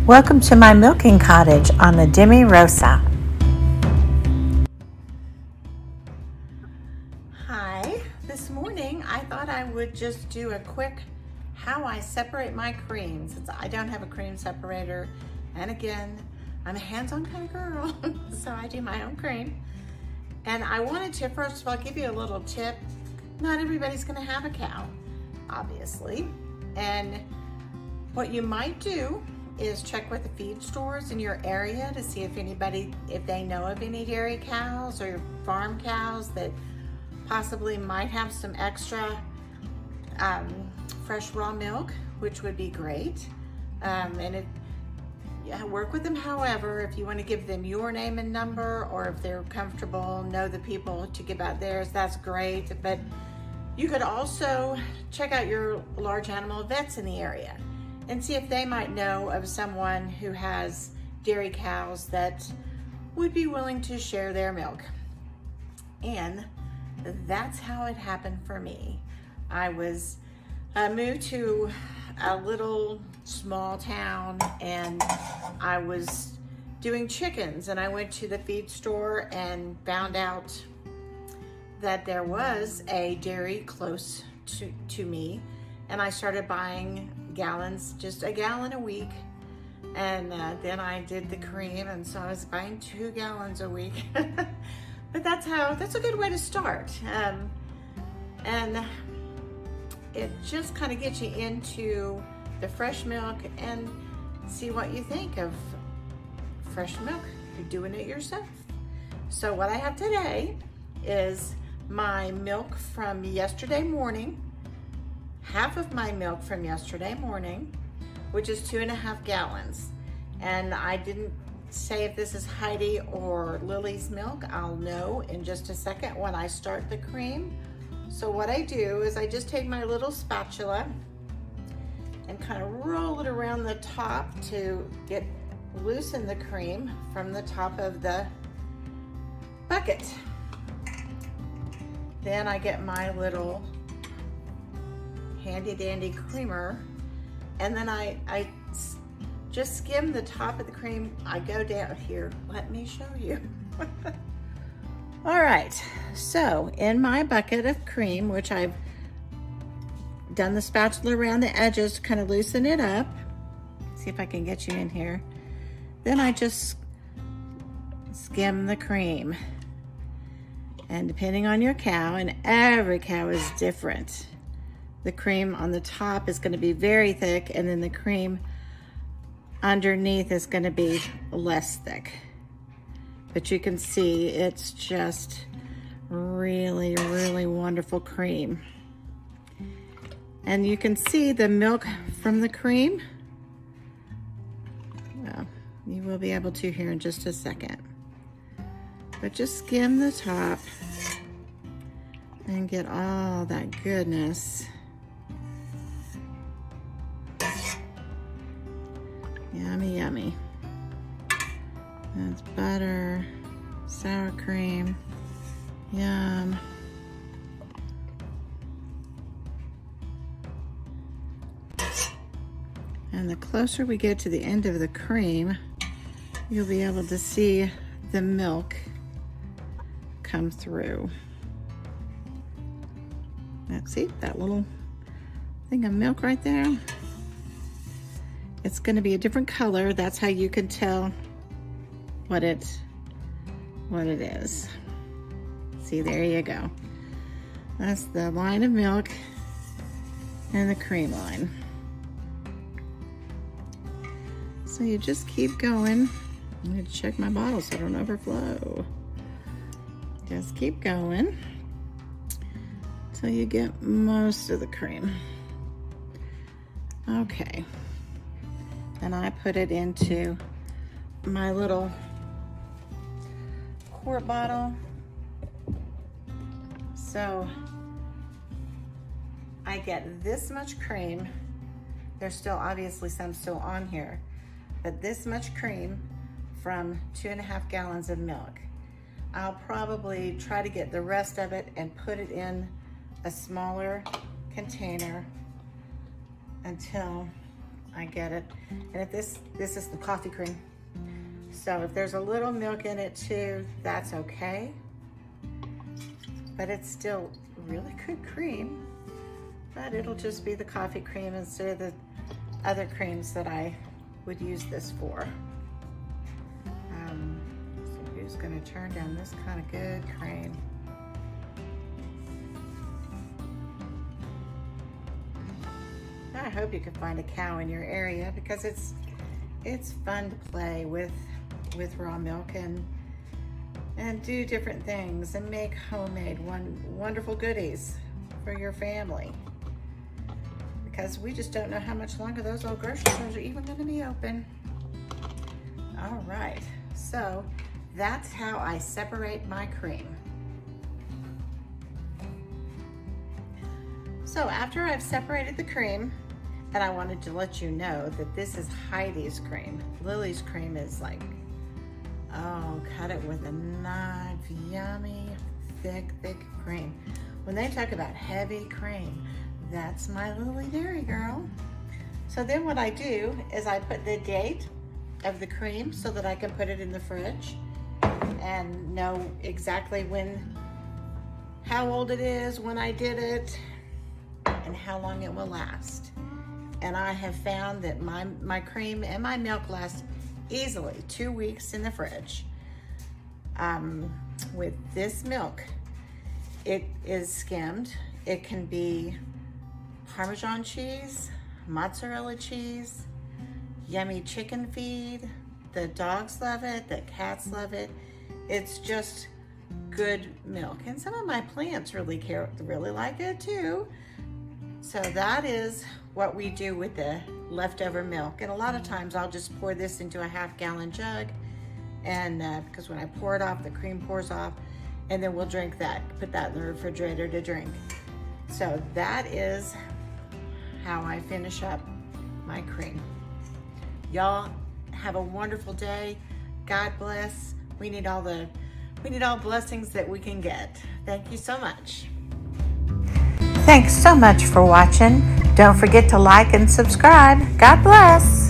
Welcome to my milking cottage on the Demi Rosa. Hi, this morning I thought I would just do a quick how I separate my cream since I don't have a cream separator. And again, I'm a hands-on kind of girl, so I do my own cream. And I wanted to, first of all, give you a little tip. Not everybody's gonna have a cow, obviously. And what you might do is check with the feed stores in your area to see if they know of any dairy cows or farm cows that possibly might have some extra fresh raw milk, which would be great. Work with them, however, if you want to give them your name and number, or if they're comfortable, know the people to give out theirs, that's great. But you could also check out your large animal vets in the area and see if they might know of someone who has dairy cows that would be willing to share their milk. And that's how it happened for me. I moved to a little small town and I was doing chickens, and I went to the feed store and found out that there was a dairy close to me, and I started buying gallons, just a gallon a week. And then I did the cream, and so I was buying 2 gallons a week. But that's a good way to start. And it just kind of gets you into the fresh milk and see what you think of fresh milk. You're doing it yourself. So what I have today is my milk from yesterday morning, half of my milk from yesterday morning, which is 2.5 gallons. And I didn't say if this is Heidi or Lily's milk. I'll know in just a second when I start the cream. So what I do is I just take my little spatula and kind of roll it around the top to loosen the cream from the top of the bucket. Then I get my little handy dandy creamer, and then I just skim the top of the cream. I go down here, let me show you. All right, so in my bucket of cream, which I've done the spatula around the edges to kind of loosen it up. See if I can get you in here. Then I just skim the cream. And depending on your cow, and every cow is different, the cream on the top is going to be very thick, and then the cream underneath is going to be less thick. But you can see it's just really, really wonderful cream. And you can see the milk from the cream. Well, you will be able to here in just a second. But just skim the top and get all that goodness. Yummy, yummy. That's butter, sour cream, yum. And the closer we get to the end of the cream, you'll be able to see the milk come through. Now, see that little thing of milk right there? It's going to be a different color. That's how you can tell what it is. See, there you go. That's the line of milk and the cream line. So you just keep going. I'm going to check my bottle so I don't overflow. Just keep going until you get most of the cream. Okay. And I put it into my little quart bottle. So I get this much cream. There's still obviously some still on here, but this much cream from 2.5 gallons of milk. I'll probably try to get the rest of it and put it in a smaller container until I get it. And if this is the coffee cream. So if there's a little milk in it too, that's okay. But it's still really good cream. But it'll just be the coffee cream instead of the other creams that I would use this for. So who's gonna turn down this kind of good cream? I hope you can find a cow in your area because it's fun to play with raw milk and do different things and make homemade wonderful goodies for your family. Because we just don't know how much longer those old grocery stores are even going to be open. All right, so that's how I separate my cream. So after I've separated the cream, and I wanted to let you know that this is Heidi's cream. Lily's cream is like, oh, cut it with a knife, yummy, thick cream. When they talk about heavy cream, that's my Lily Dairy girl. So then what I do is I put the date of the cream so that I can put it in the fridge and know exactly how old it is, when I did it, and how long it will last. And I have found that my cream and my milk last easily 2 weeks in the fridge. With this milk, it is skimmed. It can be Parmesan cheese, mozzarella cheese, yummy chicken feed. The dogs love it, the cats love it. It's just good milk. And some of my plants really like it too. So that is what we do with the leftover milk. And a lot of times I'll just pour this into a half-gallon jug, and because when I pour it off, the cream pours off, and then we'll drink that, put that in the refrigerator to drink. So that is how I finish up my cream. Y'all have a wonderful day. God bless. We need all blessings that we can get. Thank you so much. Thanks so much for watching. Don't forget to like and subscribe. God bless.